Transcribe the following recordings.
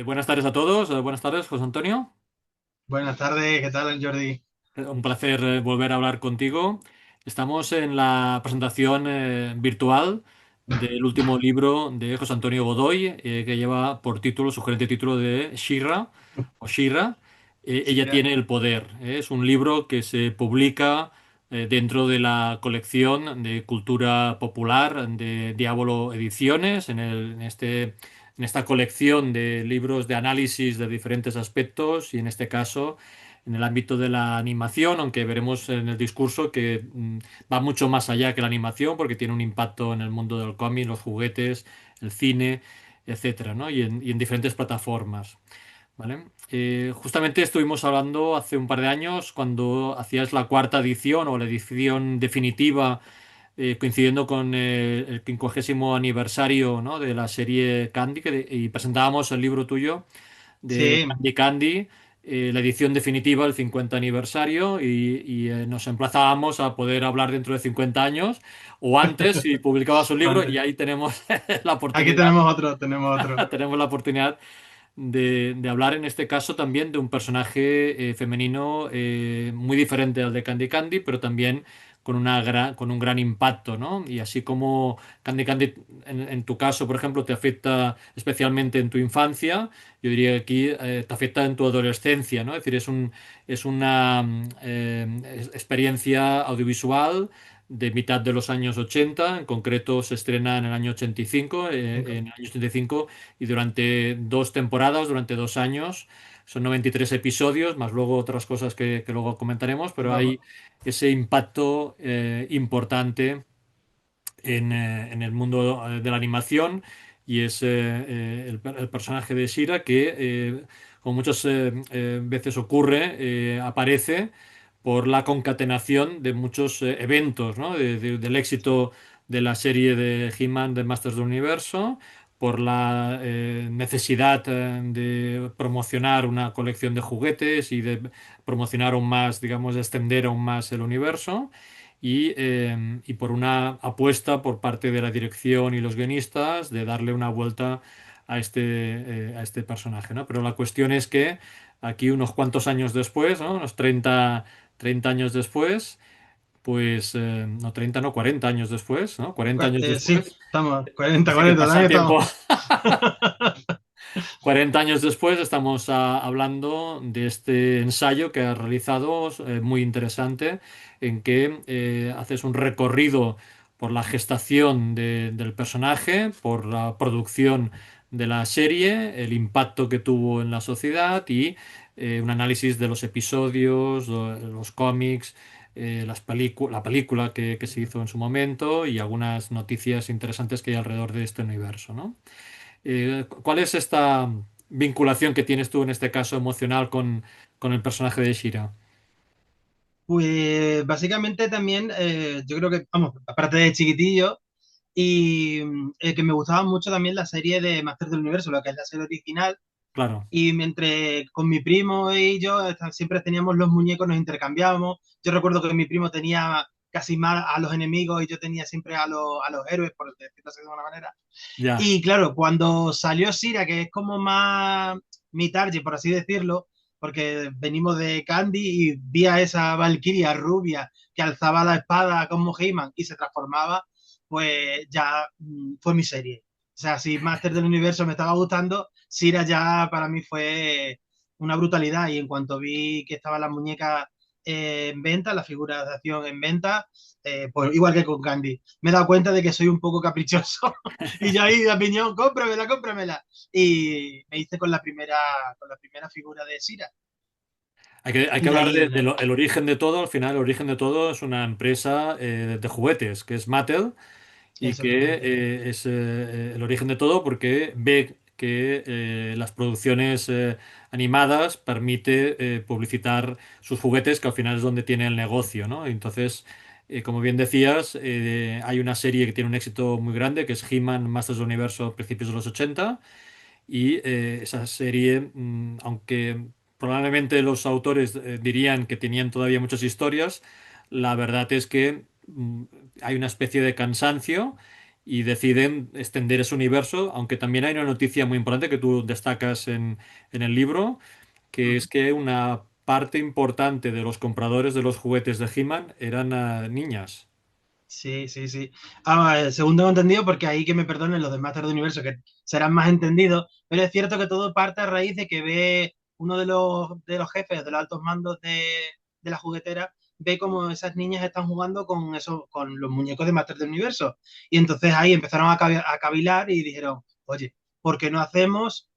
Buenas tardes a todos. Buenas tardes, José Antonio. Buenas tardes, ¿qué tal, Jordi? Un placer volver a hablar contigo. Estamos en la presentación virtual del último libro de José Antonio Godoy, que lleva por título, sugerente título de Shira o Shira. Ella Mira, tiene el poder. Es un libro que se publica dentro de la colección de cultura popular de Diablo Ediciones, en esta colección de libros de análisis de diferentes aspectos y en este caso en el ámbito de la animación, aunque veremos en el discurso que va mucho más allá que la animación porque tiene un impacto en el mundo del cómic, los juguetes, el cine, etcétera, ¿no? Y en diferentes plataformas, ¿vale? Justamente estuvimos hablando hace un par de años cuando hacías la cuarta edición o la edición definitiva, coincidiendo con el 50º aniversario, ¿no?, de la serie Candy, y presentábamos el libro tuyo de sí, Candy Candy, la edición definitiva, el 50 aniversario, y nos emplazábamos a poder hablar dentro de 50 años o antes si publicabas un libro, y antes. ahí tenemos la Aquí oportunidad, tenemos otro, tenemos otro. tenemos la oportunidad de hablar en este caso también de un personaje femenino muy diferente al de Candy Candy, pero también con un gran impacto, ¿no? Y así como Candy Candy, en tu caso, por ejemplo, te afecta especialmente en tu infancia, yo diría que aquí te afecta en tu adolescencia, ¿no? Es decir, es una experiencia audiovisual de mitad de los años 80, en concreto se estrena en el año 85, en el año 85, y durante dos temporadas, durante 2 años, son 93 episodios, más luego otras cosas que luego comentaremos, pero Vamos. hay ese impacto importante en el mundo de la animación, y es el personaje de Shira que, como muchas veces ocurre, aparece por la concatenación de muchos eventos, ¿no? Del éxito de la serie de He-Man de Masters del Universo, por la necesidad de promocionar una colección de juguetes y de promocionar aún más, digamos, de extender aún más el universo, y por una apuesta por parte de la dirección y los guionistas de darle una vuelta a este personaje, ¿no? Pero la cuestión es que aquí unos cuantos años después, ¿no?, unos 30 años después, pues no 30, no 40 años después, ¿no? 40 años Sí, después, estamos, 40, parece que 40, pasa el también estamos. tiempo. 40 años después estamos hablando de este ensayo que has realizado, muy interesante, en que haces un recorrido por la gestación del personaje, por la producción de la serie, el impacto que tuvo en la sociedad y un análisis de los episodios, los cómics, la película que se hizo en su momento y algunas noticias interesantes que hay alrededor de este universo, ¿no? ¿Cuál es esta vinculación que tienes tú en este caso emocional con el personaje de Shira? Pues básicamente también, yo creo que, vamos, aparte de chiquitillo, y que me gustaba mucho también la serie de Masters del Universo, lo que es la serie original. Claro, Y mientras con mi primo y yo siempre teníamos los muñecos, nos intercambiábamos. Yo recuerdo que mi primo tenía casi más a los enemigos y yo tenía siempre a los héroes, por decirlo así de alguna manera. ya. Y claro, cuando salió Sira, que es como más mi target, por así decirlo, porque venimos de Candy y vi a esa Valkyria rubia que alzaba la espada como He-Man y se transformaba, pues ya fue mi serie. O sea, si Master del Universo me estaba gustando, Sira ya para mí fue una brutalidad. Y en cuanto vi que estaban las muñecas en venta, la figura de acción en venta, pues igual que con Candy, me he dado cuenta de que soy un poco caprichoso. Y yo ahí, la piñón, cómpramela, cómpramela. Y me hice con la primera figura de Sira. Hay que Y de hablar ahí, el origen de todo. Al final, el origen de todo es una empresa de juguetes, que es Mattel, y que exactamente. es el origen de todo porque ve que las producciones animadas permite publicitar sus juguetes, que al final es donde tiene el negocio, ¿no? Entonces, como bien decías, hay una serie que tiene un éxito muy grande, que es He-Man Masters del Universo a principios de los 80, y esa serie, aunque probablemente los autores dirían que tenían todavía muchas historias, la verdad es que hay una especie de cansancio, y deciden extender ese universo, aunque también hay una noticia muy importante que tú destacas en el libro, que es Ujú. que una parte importante de los compradores de los juguetes de He-Man eran niñas. Sí, sí, sí. Según tengo entendido, porque ahí que me perdonen los de Master del Universo, que serán más entendidos, pero es cierto que todo parte a raíz de que ve uno de los jefes, de los altos mandos de la juguetera, ve como esas niñas están jugando con eso, con los muñecos de Master del Universo. Y entonces ahí empezaron a cavilar y dijeron, oye, ¿por qué no hacemos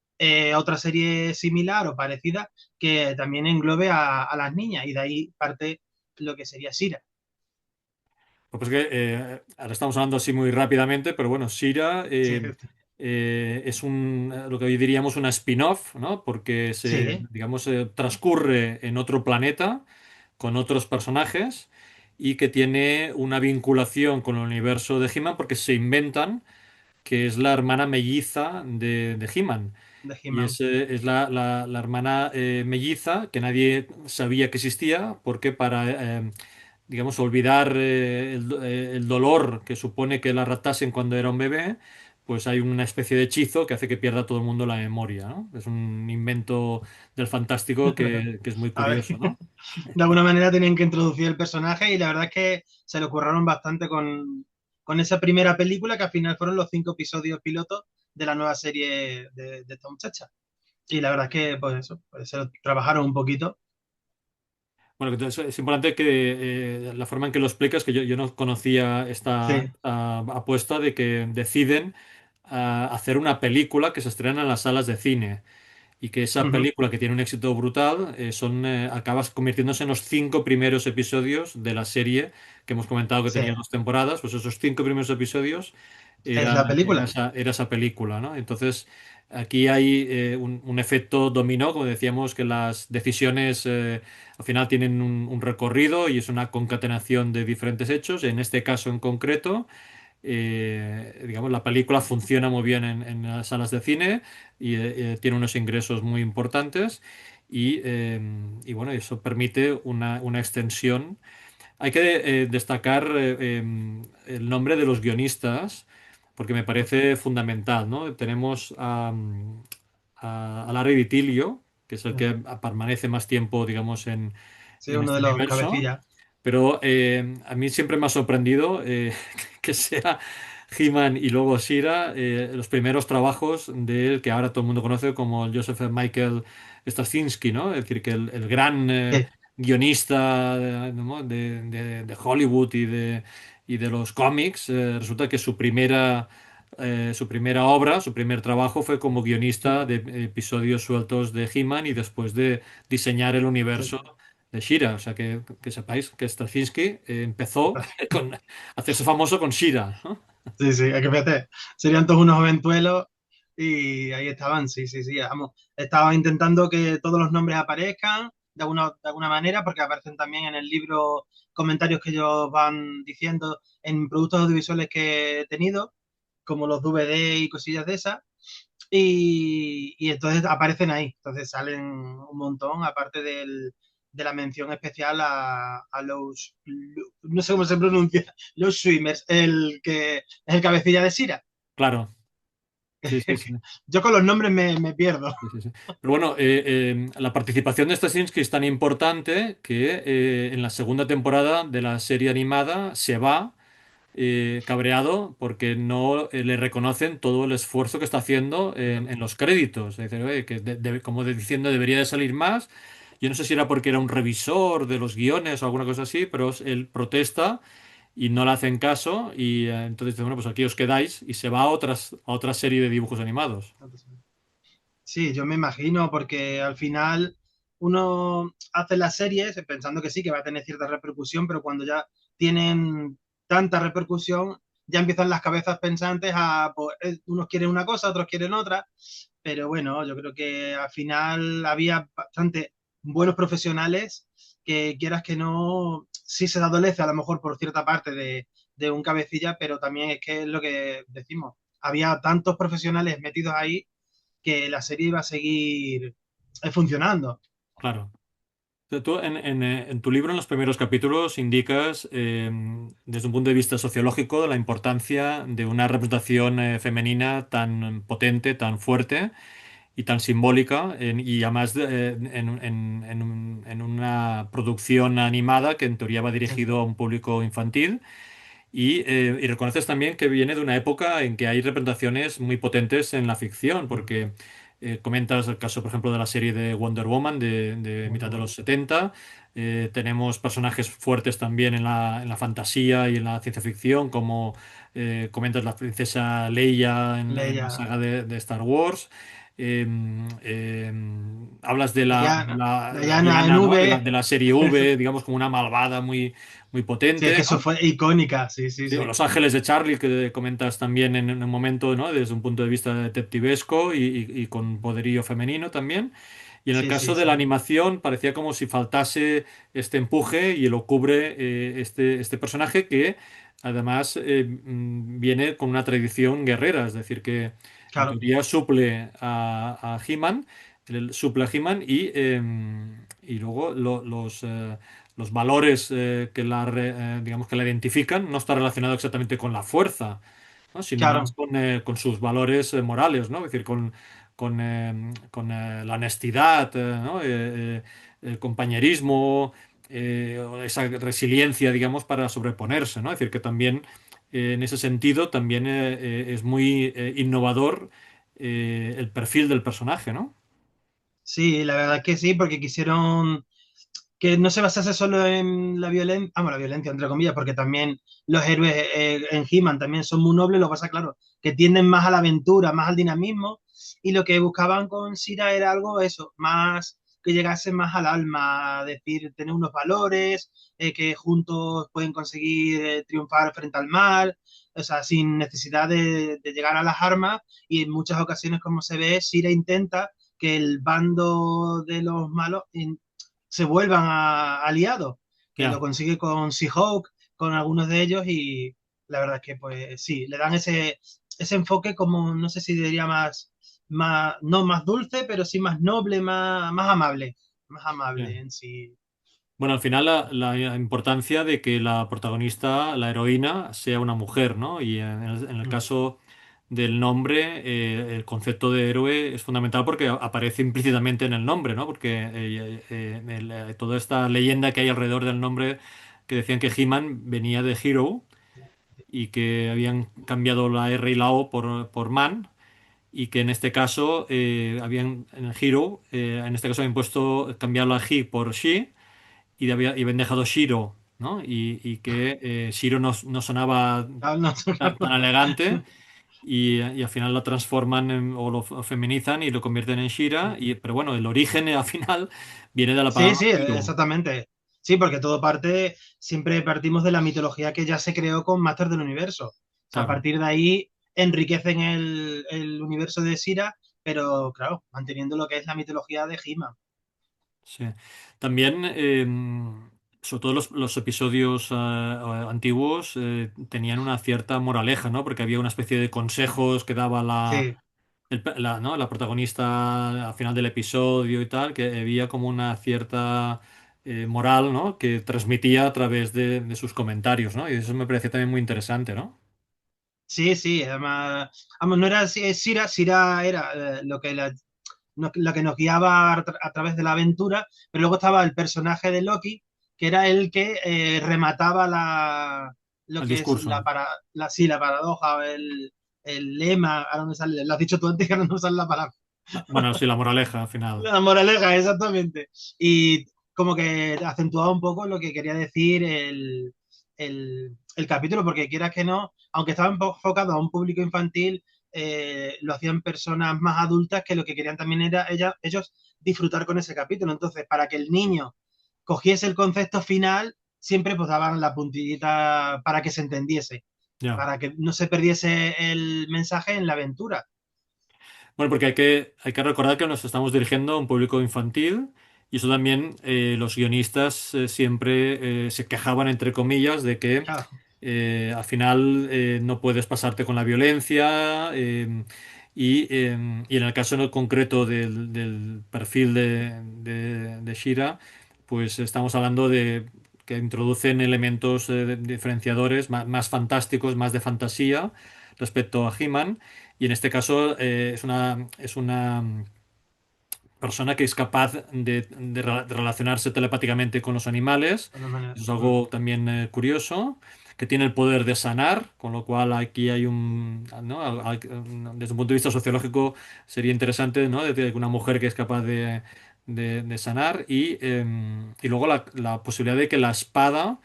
otra serie similar o parecida que también englobe a las niñas? Y de ahí parte lo que sería Sira. Pues que ahora estamos hablando así muy rápidamente, pero bueno, Shira Sí, es lo que hoy diríamos una spin-off, ¿no? Porque sí. digamos, transcurre en otro planeta con otros personajes y que tiene una vinculación con el universo de He-Man porque se inventan que es la hermana melliza de He-Man. De Y He-Man. es la hermana melliza que nadie sabía que existía porque digamos, olvidar el dolor que supone que la raptasen cuando era un bebé, pues hay una especie de hechizo que hace que pierda todo el mundo la memoria, ¿no? Es un invento del fantástico que es muy A ver, curioso, ¿no? de alguna manera tenían que introducir el personaje y la verdad es que se lo curraron bastante con esa primera película que al final fueron los 5 episodios pilotos de la nueva serie de esta muchacha. Y la verdad es que, pues eso, pues se lo trabajaron un poquito. Bueno, entonces es importante que la forma en que lo explicas, que yo no conocía esta Sí. apuesta de que deciden hacer una película que se estrena en las salas de cine y que esa Ujú. película que tiene un éxito brutal acabas convirtiéndose en los 5 primeros episodios de la serie que hemos comentado que Sí. tenía 2 temporadas, pues esos 5 primeros episodios Es era, la era película. esa película, ¿no? Entonces aquí hay un efecto dominó, como decíamos, que las decisiones al final tienen un recorrido y es una concatenación de diferentes hechos. En este caso en concreto digamos, la película funciona muy bien en las salas de cine y tiene unos ingresos muy importantes y bueno, eso permite una extensión. Hay que destacar el nombre de los guionistas porque me parece fundamental, ¿no? Tenemos a Larry Vitilio, que es el que permanece más tiempo, digamos, Sí, en uno este de los universo. cabecillas. Pero a mí siempre me ha sorprendido que sea He-Man y luego She-Ra los primeros trabajos de él que ahora todo el mundo conoce como Joseph Michael Straczynski, ¿no? Es decir, que el gran Sí, guionista ¿no? de Hollywood y de los cómics, resulta que su primera obra, su primer trabajo fue como guionista de episodios sueltos de He-Man y después de diseñar el sí. universo de Shira. O sea, que sepáis que Straczynski empezó con hacerse famoso con Shira, ¿no? Sí, sí, es que fíjate, serían todos unos eventuelos y ahí estaban, sí, sí, sí, vamos, estaba intentando que todos los nombres aparezcan de alguna manera, porque aparecen también en el libro comentarios que ellos van diciendo en productos audiovisuales que he tenido, como los DVD y cosillas de esas, y entonces aparecen ahí, entonces salen un montón, aparte de la mención especial a los, no sé cómo se pronuncia, los Swimmers, el que es el cabecilla de Sira. Claro, sí, sí, sí. Yo con los nombres me pierdo. Sí, sí, sí. Pero bueno, la participación de Straczynski es tan importante que en la segunda temporada de la serie animada se va cabreado porque no le reconocen todo el esfuerzo que está haciendo en los créditos. Dice, "Oye, que como diciendo debería de salir más. Yo no sé si era porque era un revisor de los guiones o alguna cosa así, pero él protesta y no le hacen caso y entonces dice, bueno, pues aquí os quedáis y se va a otra serie de dibujos animados. Sí, yo me imagino, porque al final uno hace las series pensando que sí, que va a tener cierta repercusión, pero cuando ya tienen tanta repercusión, ya empiezan las cabezas pensantes a, pues, unos quieren una cosa, otros quieren otra, pero bueno, yo creo que al final había bastante buenos profesionales que quieras que no, sí se adolece a lo mejor por cierta parte de un cabecilla, pero también es que es lo que decimos, había tantos profesionales metidos ahí que la serie iba a seguir funcionando. Claro. Sea, tú en tu libro, en los primeros capítulos, indicas, desde un punto de vista sociológico, la importancia de una representación femenina tan potente, tan fuerte y tan simbólica, y además en una producción animada que en teoría va Sí, dirigido a un público infantil. Y reconoces también que viene de una época en que hay representaciones muy potentes en la ficción, mm, porque comentas el caso, por ejemplo, de la serie de Wonder Woman de Wonder mitad de los Woman. 70. Tenemos personajes fuertes también en la fantasía y en la ciencia ficción, como comentas la princesa Leia en la Leia, saga de Star Wars. Hablas de Diana, la Diana en Diana, ¿no? V. De la serie V, digamos, como una malvada muy, muy Sí, es potente, que eso ¿no? fue icónica, sí, sí, Sí, o sí. Los Ángeles de Charlie, que comentas también en un momento, ¿no? Desde un punto de vista detectivesco y con poderío femenino también. Y en el Sí, caso sí, de la sí. animación, parecía como si faltase este empuje y lo cubre este personaje que además viene con una tradición guerrera, es decir, que en Claro, teoría suple a He-Man, suple a He-Man y luego los valores digamos que la identifican no está relacionado exactamente con la fuerza, ¿no? Sino más claro, con sus valores morales, ¿no? Es decir, con la honestidad, ¿no? El compañerismo, o esa resiliencia, digamos, para sobreponerse, ¿no? Es decir, que también en ese sentido también es muy innovador el perfil del personaje, ¿no? sí, la verdad es que sí, porque quisieron que no se basase solo en la violencia, vamos, la violencia entre comillas, porque también los héroes en He-Man también son muy nobles, lo que pasa, claro, que tienden más a la aventura, más al dinamismo, y lo que buscaban con Sira era algo eso, más que llegase más al alma, decir, tener unos valores, que juntos pueden conseguir triunfar frente al mal, o sea, sin necesidad de llegar a las armas, y en muchas ocasiones, como se ve, Sira intenta que el bando de los malos se vuelvan aliados, que lo Ya. consigue con She-Hulk, con algunos de ellos y la verdad es que pues sí, le dan ese enfoque como, no sé si diría no más dulce, pero sí más noble, más Ya. amable en sí. Bueno, al final la importancia de que la protagonista, la heroína, sea una mujer, ¿no? Y en el Mm. caso del nombre, el concepto de héroe es fundamental porque aparece implícitamente en el nombre, ¿no? Porque toda esta leyenda que hay alrededor del nombre que decían que He-Man venía de Hero y que habían cambiado la R y la O por Man. Y que en este caso habían en el Hero, en este caso habían puesto cambiado la He por She y habían dejado Shiro, ¿no? Y que Shiro no sonaba Ah, no, tan elegante y al final lo transforman o lo feminizan y lo convierten en Shira, pero bueno, el origen al final viene de la sí, palabra sí, Shiro. exactamente. Sí, porque todo parte, siempre partimos de la mitología que ya se creó con Masters del Universo. O sea, a Claro, partir de ahí enriquecen el universo de Sira, pero claro, manteniendo lo que es la mitología de He-Man. sí. También, sobre todo los episodios antiguos, tenían una cierta moraleja, ¿no? Porque había una especie de consejos que daba Sí, ¿no? La protagonista al final del episodio y tal, que había como una cierta moral, ¿no? Que transmitía a través de sus comentarios, ¿no? Y eso me parecía también muy interesante, ¿no? sí, sí. Además, vamos, no era Sira, Sira era lo que nos guiaba a través de la aventura, pero luego estaba el personaje de Loki, que era el que remataba lo El que es discurso. sí, la paradoja, el lema, ahora no me sale, lo has dicho tú antes que ahora no me sale la palabra. Bueno, sí, la moraleja al final. La moraleja, exactamente. Y como que acentuaba un poco lo que quería decir el capítulo, porque quieras que no, aunque estaba enfocado a un público infantil, lo hacían personas más adultas que lo que querían también era ellos disfrutar con ese capítulo. Entonces, para que el niño cogiese el concepto final, siempre pues daban la puntillita para que se entendiese, Ya. para que no se perdiese el mensaje en la aventura. Bueno, porque hay que recordar que nos estamos dirigiendo a un público infantil y eso también los guionistas siempre se quejaban, entre comillas, de que Claro. al final no puedes pasarte con la violencia y en el caso en el concreto del perfil de Shira, pues estamos hablando de que introducen elementos diferenciadores más fantásticos, más de fantasía respecto a He-Man. Y en este caso es una persona que es capaz de relacionarse telepáticamente con los animales. de todas maneras. Eso es algo también curioso. Que tiene el poder de sanar, con lo cual aquí hay ¿no? Desde un punto de vista sociológico sería interesante, ¿no? De una mujer que es capaz de sanar y luego la posibilidad de que la espada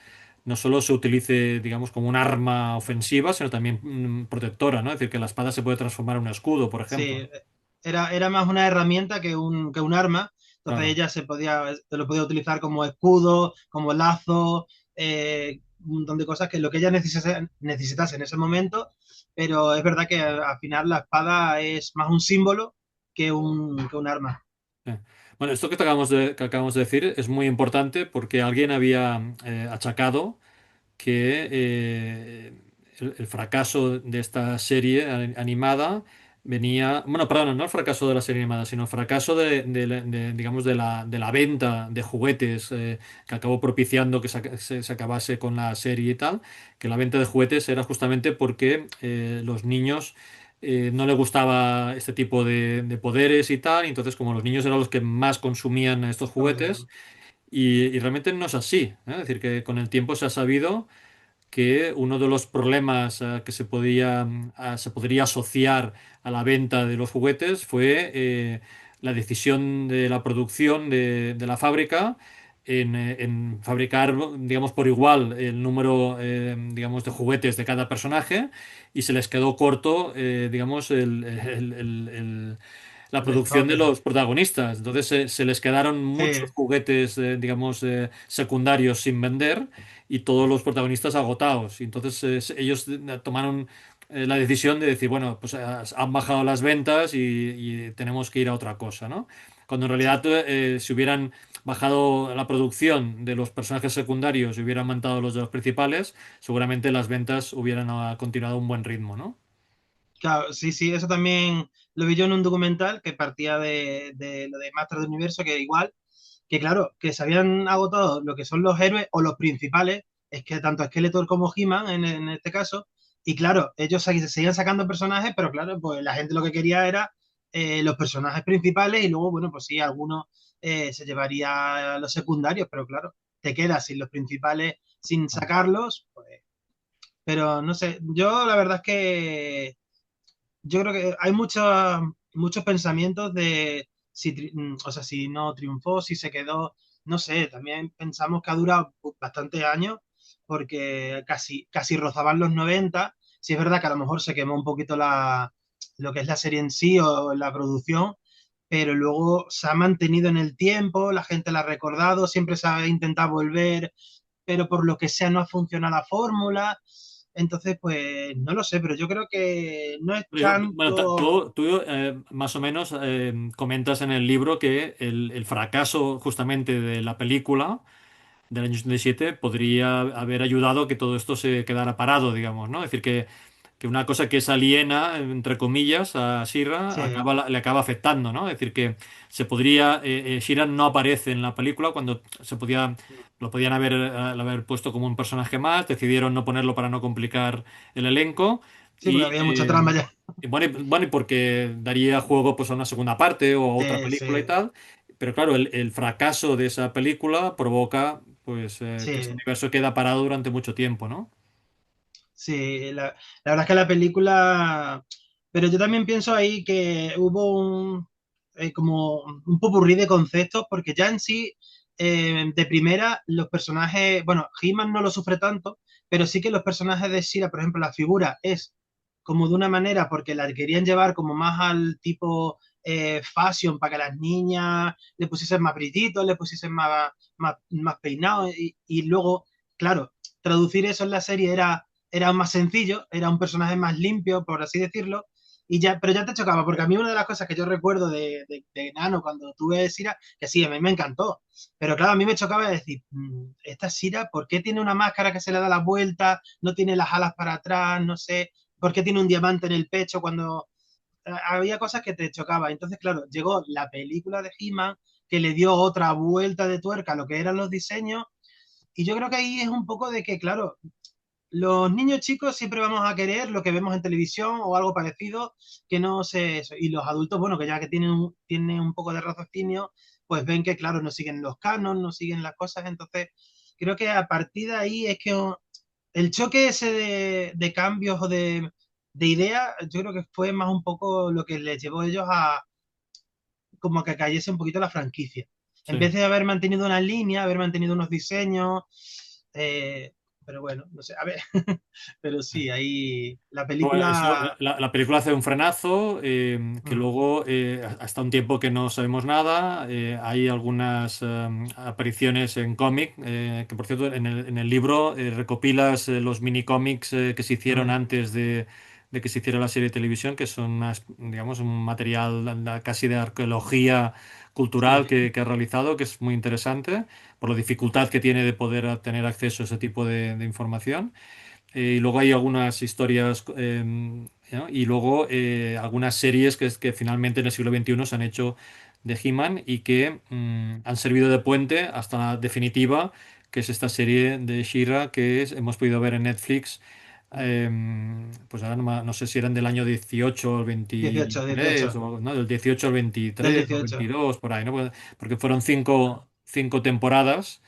no solo se utilice, digamos, como un arma ofensiva, sino también protectora, ¿no? Es decir, que la espada se puede transformar en un escudo, por ejemplo. Sí, era más una herramienta que un arma. Entonces Claro. ella se lo podía utilizar como escudo, como lazo, un montón de cosas que lo que ella necesitase en ese momento. Pero es verdad que al final la espada es más un símbolo que un arma. Sí. Bueno, esto que acabamos de decir es muy importante porque alguien había achacado que el fracaso de esta serie animada venía, bueno, perdón, no el fracaso de la serie animada, sino el fracaso digamos, de la venta de juguetes que acabó propiciando que se acabase con la serie y tal, que la venta de juguetes era justamente porque los niños no les gustaba este tipo de poderes y tal, y entonces como los niños eran los que más consumían estos juguetes, y realmente no es así, ¿eh? Es decir, que con el tiempo se ha sabido que uno de los problemas que se podría asociar a la venta de los juguetes fue la decisión de la producción de la fábrica en fabricar, digamos, por igual el número, digamos, de juguetes de cada personaje y se les quedó corto, digamos, la El producción stock, de los protagonistas. Entonces se les quedaron muchos sí, juguetes, digamos, secundarios sin vender y todos los protagonistas agotados. Y entonces ellos tomaron la decisión de decir, bueno, pues han bajado las ventas y tenemos que ir a otra cosa, ¿no? Cuando en realidad sí. si hubieran bajado la producción de los personajes secundarios y hubieran aumentado los de los principales, seguramente las ventas hubieran continuado a un buen ritmo, ¿no? Claro, sí, sí, eso también lo vi yo en un documental que partía de lo de Master del Universo, que igual, que claro, que se habían agotado lo que son los héroes o los principales, es que tanto Skeletor como He-Man en este caso, y claro, ellos seguían sacando personajes, pero claro, pues la gente lo que quería era los personajes principales y luego, bueno, pues sí, algunos se llevaría a los secundarios, pero claro, te quedas sin los principales, sin sacarlos, pues, pero no sé, yo la verdad es que yo creo que hay muchos pensamientos de si, o sea, si no triunfó, si se quedó, no sé, también pensamos que ha durado bastantes años porque casi rozaban los 90. Sí es verdad que a lo mejor se quemó un poquito lo que es la serie en sí o la producción, pero luego se ha mantenido en el tiempo, la gente la ha recordado, siempre se ha intentado volver, pero por lo que sea no ha funcionado la fórmula. Entonces, pues no lo sé, pero yo creo que no es Bueno, tanto. tú, más o menos comentas en el libro que el fracaso justamente de la película del año 87 podría haber ayudado a que todo esto se quedara parado, digamos, ¿no? Es decir, que una cosa que es aliena, entre comillas, a Shira, Sí, le acaba afectando, ¿no? Es decir, que Shira no aparece en la película cuando lo podían haber puesto como un personaje más, decidieron no ponerlo para no complicar el elenco sí, porque había mucha trama ya. y bueno, y porque daría juego pues a una segunda parte o a otra Sí, película y sí, tal, pero claro, el fracaso de esa película provoca pues que este sí, universo queda parado durante mucho tiempo, ¿no? sí. La verdad es que la película. Pero yo también pienso ahí que hubo como un popurrí de conceptos, porque ya en sí, de primera, los personajes. Bueno, He-Man no lo sufre tanto, pero sí que los personajes de Shira, por ejemplo, la figura es como de una manera, porque la querían llevar como más al tipo fashion, para que las niñas le pusiesen más brititos, le pusiesen más peinados, y luego, claro, traducir eso en la serie era más sencillo, era un personaje más limpio, por así decirlo, pero ya te chocaba, porque a mí una de las cosas que yo recuerdo de Nano cuando tuve Sira, que sí, a mí me encantó, pero claro, a mí me chocaba decir, esta Sira, ¿por qué tiene una máscara que se le da la vuelta, no tiene las alas para atrás, no sé, por qué tiene un diamante en el pecho cuando había cosas que te chocaban? Entonces, claro, llegó la película de He-Man que le dio otra vuelta de tuerca a lo que eran los diseños. Y yo creo que ahí es un poco de que, claro, los niños chicos siempre vamos a querer lo que vemos en televisión o algo parecido, que no sé eso. Y los adultos, bueno, que ya que tienen un poco de raciocinio, pues ven que, claro, no siguen los canos, no siguen las cosas. Entonces, creo que a partir de ahí es que el choque ese de cambios o de ideas, yo creo que fue más un poco lo que les llevó a ellos a como a que cayese un poquito la franquicia. En Sí. vez de haber mantenido una línea, haber mantenido unos diseños, eh, pero bueno, no sé, a ver, pero sí, ahí la Bueno, eso, película, la película hace un frenazo, que mm, luego, hasta un tiempo que no sabemos nada, hay algunas apariciones en cómic, que por cierto en el libro recopilas los mini cómics que se hicieron mm, antes de que se hiciera la serie de televisión, que son digamos, un material casi de arqueología cultural sí, que ha realizado, que es muy interesante, por la dificultad que tiene de poder tener acceso a ese tipo de información. Y luego hay algunas historias, ¿no? Y luego algunas series que finalmente en el siglo XXI se han hecho de He-Man y que han servido de puente hasta la definitiva, que es esta serie de She-Ra hemos podido ver en Netflix. Pues ahora no sé si eran del año 18 al 18 23, 18 o no, del 18 al del 23 o 18 22 por ahí, ¿no? Porque fueron cinco temporadas,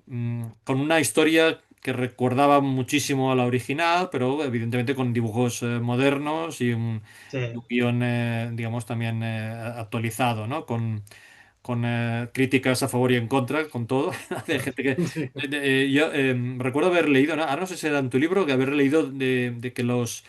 con una historia que recordaba muchísimo a la original, pero evidentemente con dibujos modernos y sí, un guión, digamos, también actualizado, ¿no? Con críticas a favor y en contra, con todo. Hay gente que... sí, yo recuerdo haber leído, ¿no? Ahora no sé si era en tu libro, que haber leído de que los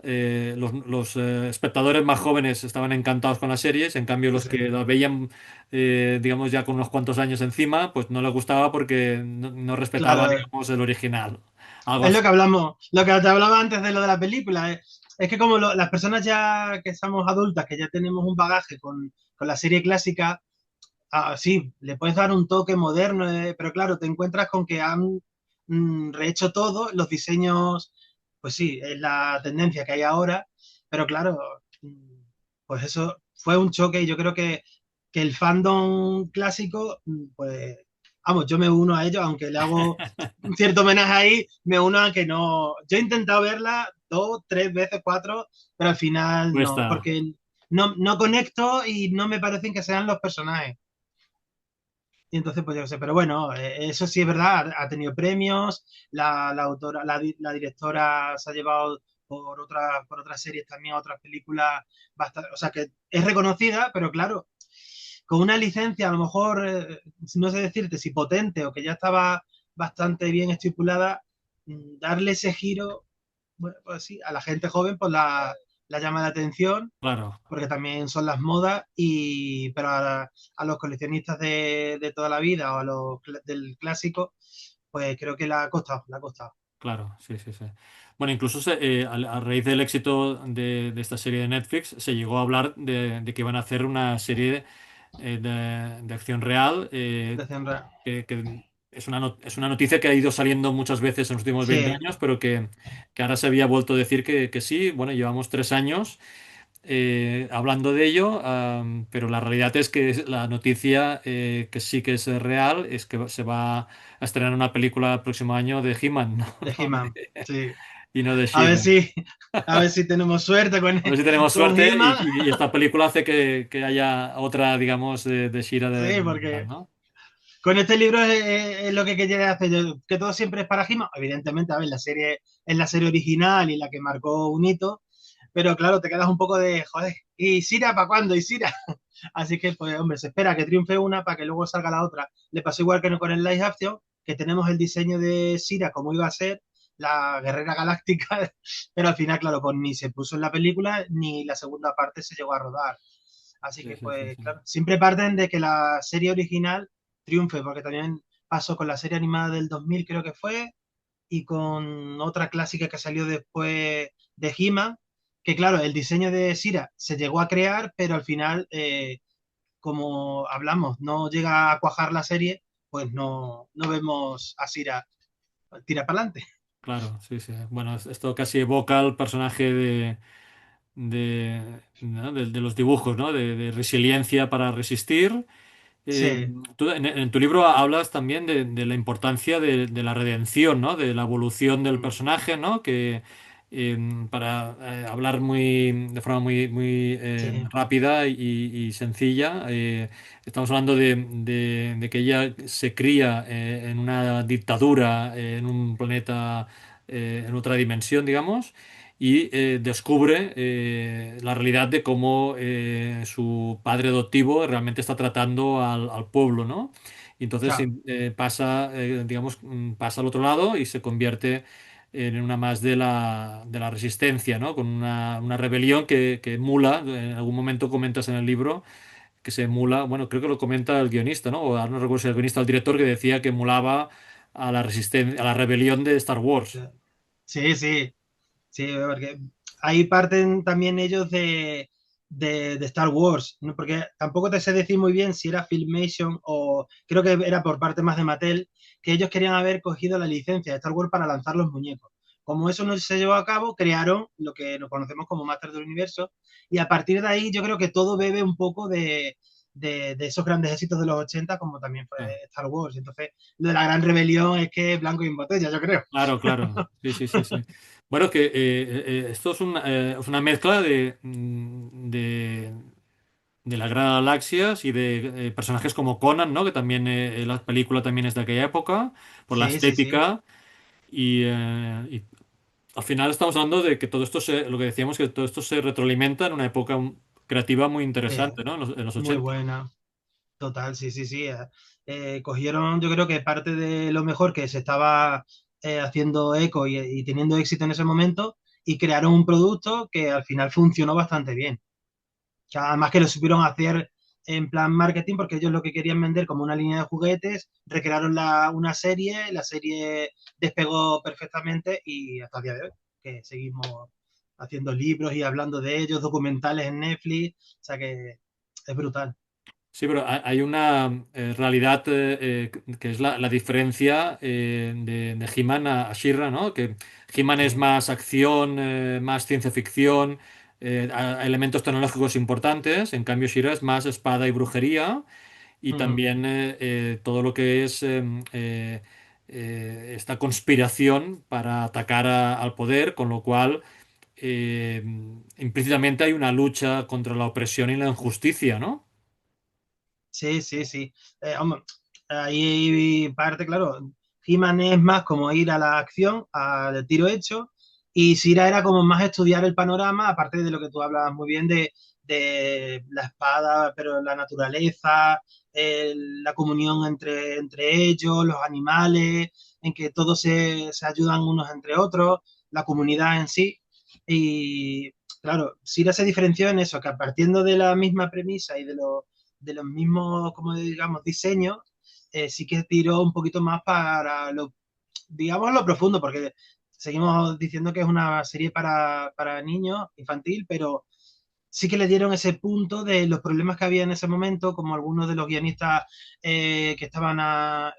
espectadores más jóvenes estaban encantados con las series, en cambio los que sí, las veían, digamos, ya con unos cuantos años encima, pues no les gustaba porque no respetaban, claro, digamos, el original. Algo es así. lo que hablamos, lo que te hablaba antes de lo de la película, es que como las personas ya que somos adultas, que ya tenemos un bagaje con la serie clásica, sí, le puedes dar un toque moderno, pero claro, te encuentras con que han rehecho todo, los diseños, pues sí, es la tendencia que hay ahora, pero claro, pues eso fue un choque y yo creo que el fandom clásico, pues, vamos, yo me uno a ellos, aunque le hago un cierto homenaje ahí, me uno a que no, yo he intentado verla dos, tres veces, cuatro, pero al final no, Cuesta, porque no conecto y no me parecen que sean los personajes. Y entonces, pues yo qué sé, pero bueno, eso sí es verdad, ha tenido premios, la autora, la directora se ha llevado por otras series también, otras películas, bastante, o sea que es reconocida, pero claro, con una licencia a lo mejor, no sé decirte si potente o que ya estaba bastante bien estipulada, darle ese giro, bueno, pues sí, a la gente joven pues la llama la atención claro. porque también son las modas, pero a los coleccionistas de toda la vida o a los del clásico, pues creo que la ha costado, la ha costado. Claro, sí, sí, sí. Bueno, incluso a raíz del éxito de esta serie de Netflix, se llegó a hablar de que iban a hacer una serie de acción real, Decían, que es una noticia que ha ido saliendo muchas veces en los últimos 20 sí, años, pero que ahora se había vuelto a decir que sí. Bueno, llevamos 3 años hablando de ello, pero la realidad es que la noticia, que sí que es real, es que se va a estrenar una película el próximo año de He-Man, ¿no? de No He-Man, sí. y no de A ver She-Ra. si, a ver si tenemos suerte A ver si tenemos con suerte He-Man, y esta película hace que haya otra, digamos, de She-Ra sí, de verdad, porque ¿no? con este libro es lo que quería hacer yo, que todo siempre es para He-Man. Evidentemente, a ver, la serie es la serie original y la que marcó un hito, pero claro, te quedas un poco de, joder, ¿y Sira para cuándo? ¿Y Sira? Así que, pues, hombre, se espera que triunfe una para que luego salga la otra. Le pasó igual que con el live action, que tenemos el diseño de Sira como iba a ser, la guerrera galáctica, pero al final, claro, pues ni se puso en la película ni la segunda parte se llegó a rodar. Así Sí, que, sí, sí, pues, sí. claro, siempre parten de que la serie original triunfe, porque también pasó con la serie animada del 2000, creo que fue, y con otra clásica que salió después de He-Man, que claro, el diseño de Sira se llegó a crear, pero al final, como hablamos, no llega a cuajar la serie, pues no vemos a Sira tira para adelante. Claro, sí, sí. Bueno, esto casi evoca al personaje ¿no? de los dibujos, ¿no? De resiliencia para resistir Eh, Sí, tú en tu libro hablas también de la importancia de la redención, ¿no? De la evolución del mm, personaje, ¿no? Que para hablar de forma muy sí, rápida y sencilla, estamos hablando de que ella se cría en una dictadura, en un planeta, en otra dimensión, digamos, y descubre la realidad de cómo su padre adoptivo realmente está tratando al pueblo, ¿no? Y entonces claro, pasa, digamos, pasa al otro lado y se convierte en una más de la resistencia, ¿no? Con una rebelión que emula, en algún momento comentas en el libro, que se emula, bueno, creo que lo comenta el guionista, ¿no? O ahora no recuerdo si el guionista o el director que decía que emulaba a la resistencia, a la rebelión de Star Wars. sí, sí, sí, porque ahí parten también ellos de Star Wars, ¿no? Porque tampoco te sé decir muy bien si era Filmation o creo que era por parte más de Mattel, que ellos querían haber cogido la licencia de Star Wars para lanzar los muñecos. Como eso no se llevó a cabo, crearon lo que nos conocemos como Masters del Universo y a partir de ahí yo creo que todo bebe un poco de esos grandes éxitos de los 80 como también fue Ah. Star Wars. Entonces, lo de la gran rebelión es que es blanco y en botella, yo creo. Claro, claro. Sí, sí, sí, sí. Bueno, que esto es una mezcla de las galaxias y de personajes como Conan, ¿no? Que también la película también es de aquella época, por la Sí, sí, sí. estética. Y al final estamos hablando de que todo esto lo que decíamos, que todo esto se retroalimenta en una época creativa muy Eh, interesante, ¿no? En los muy 80. buena. Total, sí, sí, sí. Cogieron, yo creo que parte de lo mejor que se estaba haciendo eco y teniendo éxito en ese momento y crearon un producto que al final funcionó bastante bien. O sea, además que lo supieron hacer en plan marketing porque ellos lo que querían vender como una línea de juguetes, recrearon una serie, la serie despegó perfectamente y hasta el día de hoy, que seguimos haciendo libros y hablando de ellos, documentales en Netflix, o sea que es brutal. Sí, pero hay una realidad que es la diferencia de He-Man a She-Ra, ¿no? Que He-Man es Sí. más acción, más ciencia ficción, elementos tecnológicos importantes, en cambio She-Ra es más espada y brujería y Ujú. también todo lo que es esta conspiración para atacar al poder, con lo cual eh, implícitamente hay una lucha contra la opresión y la injusticia, ¿no? Sí, sí, sí. Hombre, ahí parte, claro. He-Man es más como ir a la acción, al tiro hecho, y Sira era como más estudiar el panorama, aparte de lo que tú hablabas muy bien de la espada, pero la naturaleza, la comunión entre ellos, los animales, en que todos se ayudan unos entre otros, la comunidad en sí. Y claro, Sira se diferenció en eso, que partiendo de la misma premisa y de los mismos, como digamos, diseños, sí que tiró un poquito más para lo, digamos, lo profundo, porque seguimos diciendo que es una serie para niños, infantil, pero sí que le dieron ese punto de los problemas que había en ese momento, como algunos de los guionistas que estaban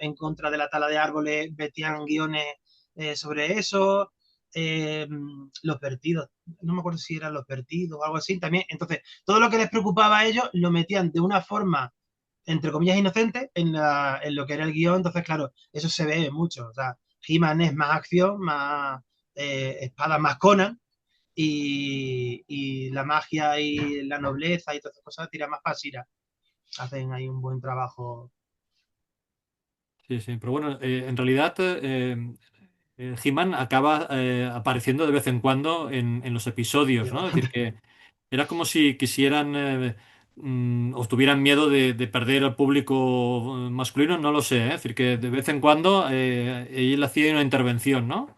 en contra de la tala de árboles metían guiones sobre eso, eh, los vertidos, no me acuerdo si eran los vertidos o algo así, también, entonces, todo lo que les preocupaba a ellos lo metían de una forma, entre comillas, inocente en lo que era el guión, entonces, claro, eso se ve mucho, o sea, He-Man es más acción, más espada, más Conan, y la magia y la nobleza y todas esas cosas tira más para Sira. Hacen ahí un buen trabajo. Sí, sí, pero bueno, en realidad He-Man acaba apareciendo de vez en cuando en los episodios, Tío, ¿no? Es decir, que era como si quisieran o tuvieran miedo de perder al público masculino, no lo sé, ¿eh? Es decir, que de vez en cuando él hacía una intervención, ¿no?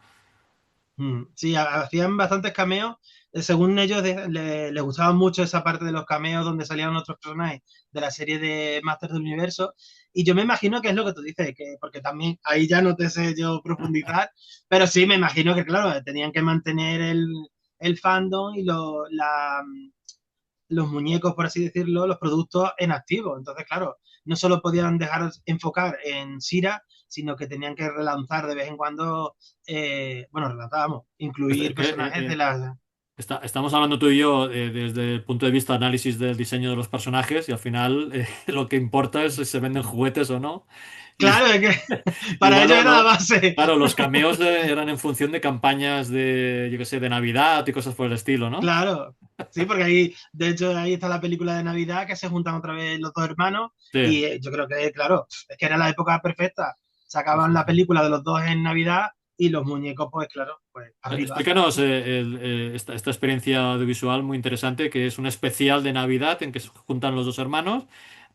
Sí, hacían bastantes cameos. Según ellos, les gustaba mucho esa parte de los cameos donde salían otros personajes de la serie de Masters del Universo. Y yo me imagino que es lo que tú dices, que, porque también ahí ya no te sé yo profundizar, pero sí me imagino que, claro, tenían que mantener el fandom y los muñecos, por así decirlo, los productos en activo. Entonces, claro, no solo podían dejar enfocar en Sira, sino que tenían que relanzar de vez en cuando, bueno, relanzábamos, Es incluir decir, personajes de las... estamos hablando tú y yo desde el punto de vista de análisis del diseño de los personajes y al final lo que importa es si se venden juguetes o no. Y, Claro, es que y para ello bueno, era la no, base. claro, los cameos eran en función de campañas de, yo qué sé, de Navidad y cosas por el estilo, ¿no? Claro, sí, porque ahí, de hecho, ahí está la película de Navidad que se juntan otra vez los dos hermanos Sí, y yo creo que, claro, es que era la época perfecta. sí, Sacaban sí, la sí. película de los dos en Navidad y los muñecos, pues claro, pues arriba. Explícanos esta experiencia audiovisual muy interesante que es un especial de Navidad en que se juntan los dos hermanos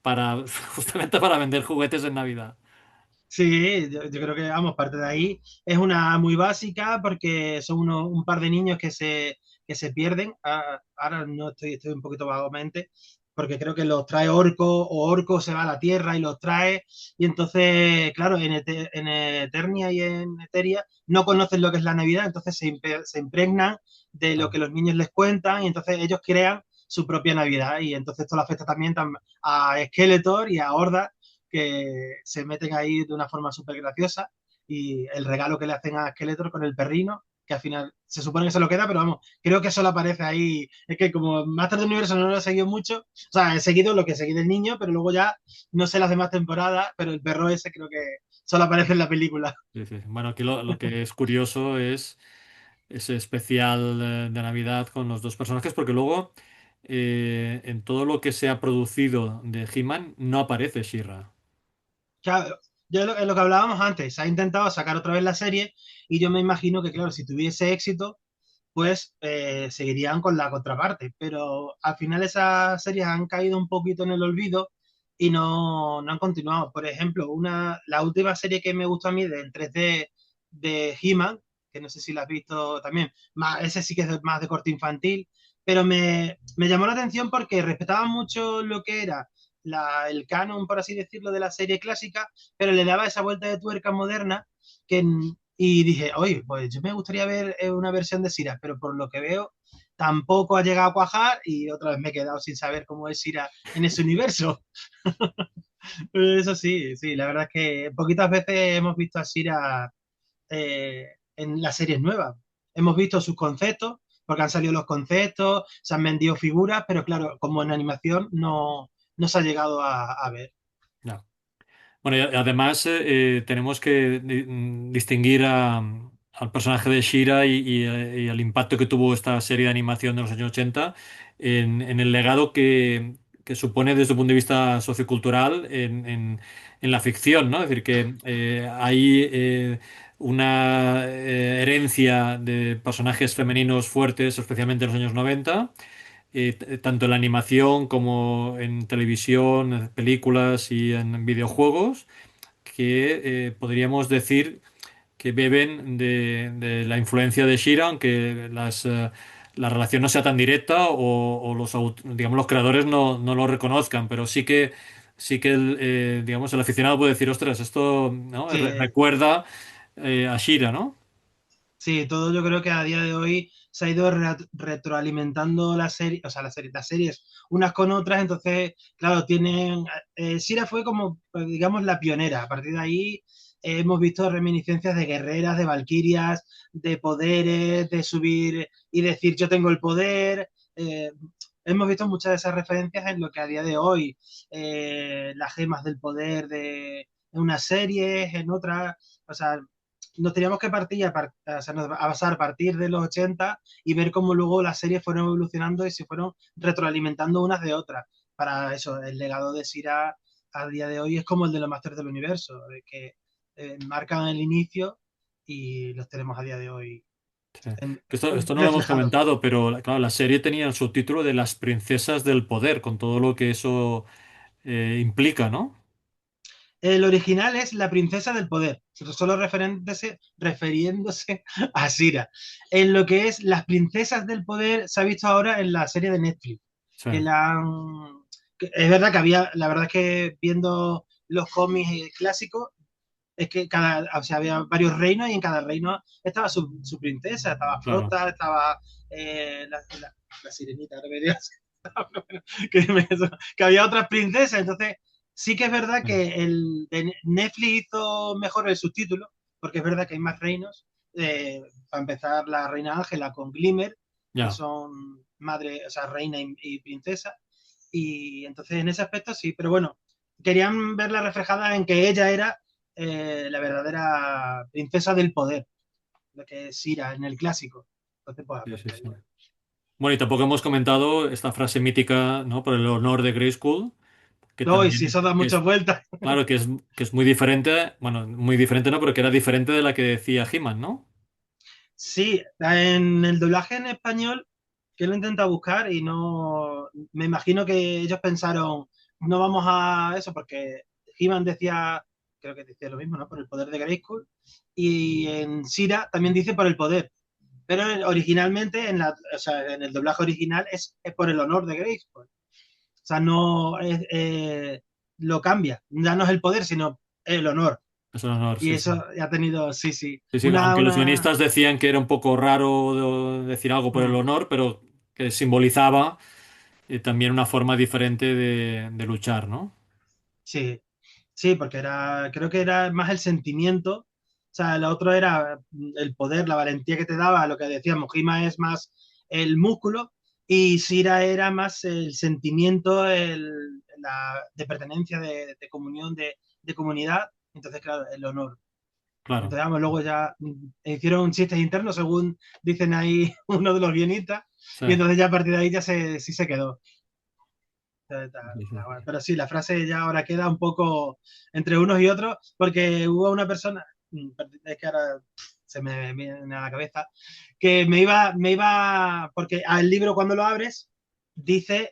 para justamente para vender juguetes en Navidad. Sí, yo creo que, vamos, parte de ahí. Es una muy básica porque son un par de niños que se pierden. Ahora no estoy un poquito vagamente, porque creo que los trae Orco o Orco se va a la Tierra y los trae. Y entonces, claro, en Eternia y en Eteria no conocen lo que es la Navidad, entonces se impregnan de lo Ah, que los niños les cuentan y entonces ellos crean su propia Navidad. Y entonces esto le afecta también a Skeletor y a Horda que se meten ahí de una forma súper graciosa y el regalo que le hacen a Skeletor con el perrino, que al final se supone que se lo queda, pero vamos, creo que solo aparece ahí. Es que como Master del Universo no lo he seguido mucho, o sea, he seguido lo que seguí del niño, pero luego ya no sé las demás temporadas, pero el perro ese creo que solo aparece en la película. sí, sí. Bueno, aquí lo que es curioso es ese especial de Navidad con los dos personajes, porque luego en todo lo que se ha producido de He-Man no aparece She-Ra. Claro, es lo que hablábamos antes, se ha intentado sacar otra vez la serie y yo me imagino que, claro, si tuviese éxito, pues seguirían con la contraparte. Pero al final esas series han caído un poquito en el olvido y no han continuado. Por ejemplo, la última serie que me gustó a mí de en 3D de He-Man, que no sé si la has visto también, ese sí que es más de corte infantil, pero me llamó la atención porque respetaba mucho lo que era el canon, por así decirlo, de la serie clásica, pero le daba esa vuelta de tuerca moderna que, y dije, oye, pues yo me gustaría ver una versión de Sira, pero por lo que veo tampoco ha llegado a cuajar y otra vez me he quedado sin saber cómo es Sira en ese universo. Eso sí, sí, la verdad es que poquitas veces hemos visto a Sira en las series nuevas. Hemos visto sus conceptos, porque han salido los conceptos, se han vendido figuras, pero claro, como en animación no se ha llegado a ver. No. Bueno, y además tenemos que distinguir al personaje de Shira y el impacto que tuvo esta serie de animación de los años 80 en el legado que supone desde el punto de vista sociocultural en la ficción, ¿no? Es decir, que hay una herencia de personajes femeninos fuertes, especialmente en los años 90 tanto en la animación como en televisión, en películas y en videojuegos, que podríamos decir que beben de la influencia de Shira, aunque la relación no sea tan directa o digamos, los creadores no lo reconozcan, pero sí que digamos, el aficionado puede decir, ostras, esto, ¿no? Sí, Recuerda a Shira, ¿no? sí, todo yo creo que a día de hoy se ha ido retroalimentando la serie, o sea, las series unas con otras, entonces, claro, Sira fue como, pues, digamos, la pionera. A partir de ahí hemos visto reminiscencias de guerreras, de valquirias, de poderes, de subir y decir yo tengo el poder. Hemos visto muchas de esas referencias en lo que a día de hoy, las gemas del poder en unas series, en otras, o sea, nos teníamos que o sea, a basar a partir de los 80 y ver cómo luego las series fueron evolucionando y se fueron retroalimentando unas de otras. Para eso, el legado de Sira a día de hoy es como el de los Masters del Universo, de que marcan el inicio y los tenemos a día de hoy Sí. Esto no lo hemos reflejados. comentado, pero claro, la serie tenía el subtítulo de Las Princesas del Poder, con todo lo que eso implica, ¿no? El original es La Princesa del Poder, solo refiriéndose a Sira. En lo que es Las Princesas del Poder se ha visto ahora en la serie de Netflix, Sí, que la han... Es verdad que la verdad es que viendo los cómics clásicos, es que o sea, había varios reinos y en cada reino estaba su princesa, estaba claro. Frota, estaba la sirenita, no me digas. que, me- que había otras princesas, entonces sí que es verdad Sí, que el de Netflix hizo mejor el subtítulo, porque es verdad que hay más reinos. Para empezar, la reina Ángela con Glimmer, que Ya, son madre, o sea, reina y princesa. Y entonces en ese aspecto sí, pero bueno, querían verla reflejada en que ella era la verdadera princesa del poder, lo que es Sira en el clásico. Entonces, pues, sí, sí, pues, sí. Bueno, y tampoco hemos comentado esta frase mítica, ¿no? Por el honor de Grayskull, que no, y también si eso da que muchas es, vueltas. claro, que es muy diferente, bueno, muy diferente, ¿no? Pero que era diferente de la que decía He-Man, ¿no? Sí, en el doblaje en español, que lo intenta buscar y no. Me imagino que ellos pensaron, no vamos a eso, porque He-Man decía, creo que decía lo mismo, ¿no? Por el poder de Grayskull. Y en Sira también dice por el poder. Pero originalmente, o sea, en el doblaje original, es por el honor de Grayskull. O sea, no lo cambia. Ya no es el poder, sino el honor. Es el honor, Y sí, sí. eso ha tenido, sí, sí. Sí, sí, aunque los Una. guionistas decían que era un poco raro decir algo por el Mm, honor, pero que simbolizaba también una forma diferente de luchar, ¿no? sí, sí, porque creo que era más el sentimiento, o sea, lo otro era el poder, la valentía que te daba, lo que decíamos, Jima es más el músculo y Sira era más el sentimiento de pertenencia, de comunión, de comunidad, entonces, claro, el honor. Claro. Entonces, vamos, luego ya hicieron chistes internos, según dicen ahí uno de los guionistas, Sí, y entonces ya a partir de ahí ya sí se quedó. sí, sí, sí. Pero sí, la frase ya ahora queda un poco entre unos y otros, porque hubo una persona, es que ahora se me viene a la cabeza, que porque al libro cuando lo abres, dice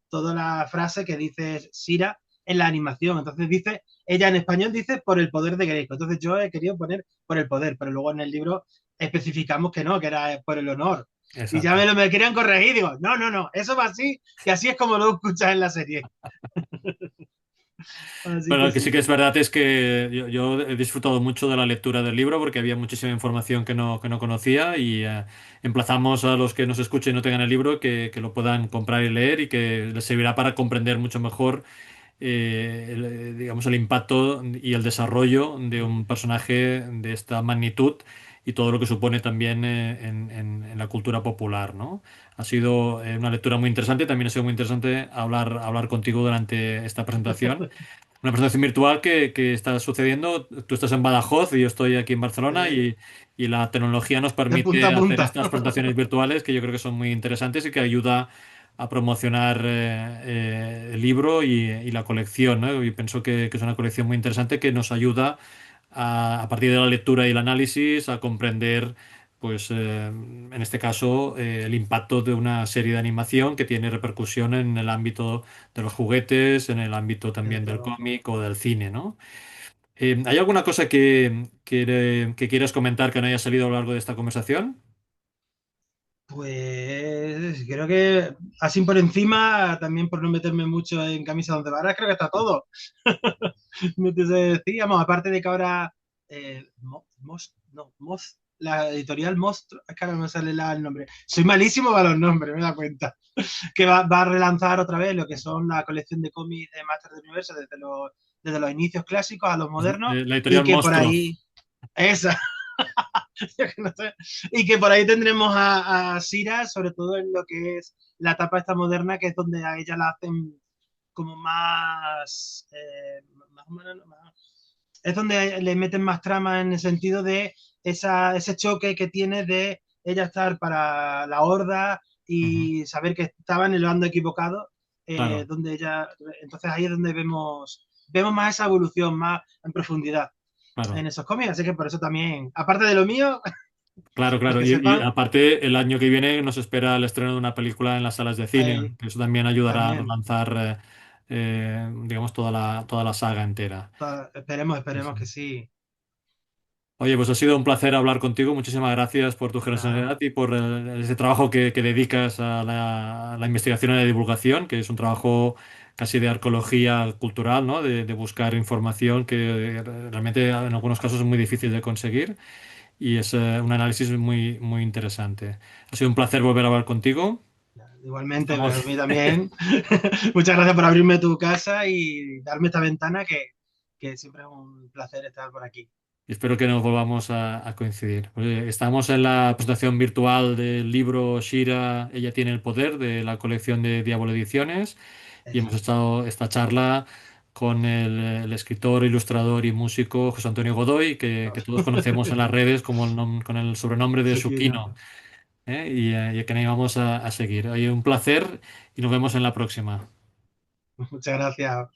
toda la frase que dice Sira en la animación. Entonces dice, ella en español dice por el poder de Greco. Entonces yo he querido poner por el poder, pero luego en el libro especificamos que no, que era por el honor. Y ya Exacto. me querían corregir, digo, no, no, no, eso va así, que así es como lo escuchas en la serie. Así Pero que lo que sí sí, que es sí. verdad es que yo he disfrutado mucho de la lectura del libro porque había muchísima información que no conocía y emplazamos a los que nos escuchen y no tengan el libro que lo puedan comprar y leer y que les servirá para comprender mucho mejor digamos, el impacto y el desarrollo de un personaje de esta magnitud y todo lo que supone también en la cultura popular, ¿no? Ha sido una lectura muy interesante, también ha sido muy interesante hablar contigo durante esta presentación. Una presentación virtual que está sucediendo. Tú estás en Badajoz y yo estoy aquí en Barcelona y la tecnología nos De punta permite a hacer punta. estas presentaciones virtuales que yo creo que son muy interesantes y que ayuda a promocionar el libro y la colección, ¿no? Y pienso que es una colección muy interesante que nos ayuda a partir de la lectura y el análisis a comprender, pues en este caso, el impacto de una serie de animación que tiene repercusión en el ámbito de los juguetes, en el ámbito también Desde del luego. cómic o del cine, ¿no? ¿Hay alguna cosa que quieras comentar que no haya salido a lo largo de esta conversación? Pues creo que así por encima, también por no meterme mucho en camisa once varas, creo que está todo. Entonces, decíamos, aparte de que ahora la editorial Monstruo, es que ahora no me sale el nombre. Soy malísimo para los nombres, me da cuenta. Que va a relanzar otra vez lo que son la colección de cómics de Masters del Universo desde los inicios clásicos a los modernos La y editorial que por Monstruo. ahí, esa, yo que no sé, y que por ahí tendremos a Sira, sobre todo en lo que es la etapa esta moderna, que es donde a ella la hacen como más o menos, es donde le meten más trama en el sentido de ese choque que tiene de ella estar para la horda Ujú. y saber que estaba en el bando equivocado, Claro, donde ella, entonces ahí es donde vemos más esa evolución, más en profundidad en claro. esos cómics, así que por eso también, aparte de lo mío, Claro, pues claro. que Y sepan, aparte, el año que viene nos espera el estreno de una película en las salas de cine, ahí que eso también ayudará a también, relanzar, digamos, toda la saga entera. Sí, esperemos sí. que sí. Oye, pues ha sido un placer hablar contigo. Muchísimas gracias por tu Nada, generosidad y por ese trabajo que dedicas a la investigación y la divulgación, que es un trabajo casi de arqueología cultural, ¿no? De buscar información que realmente en algunos casos es muy difícil de conseguir. Y es un análisis muy, muy interesante. Ha sido un placer volver a hablar contigo. igualmente, Estamos, a mí también. Muchas gracias por abrirme tu casa y darme esta ventana que siempre es un placer estar por aquí. y espero que nos volvamos a coincidir. Pues, estamos en la presentación virtual del libro Shira, Ella tiene el poder, de la colección de Diablo Ediciones, y hemos Eso. estado esta charla con el escritor, ilustrador y músico José Antonio Godoy, que todos conocemos en las redes como con el sobrenombre de Sukino. Sukino, ¿eh? Y que nos vamos a seguir. Oye, un placer y nos vemos en la próxima. Muchas gracias.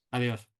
Adiós.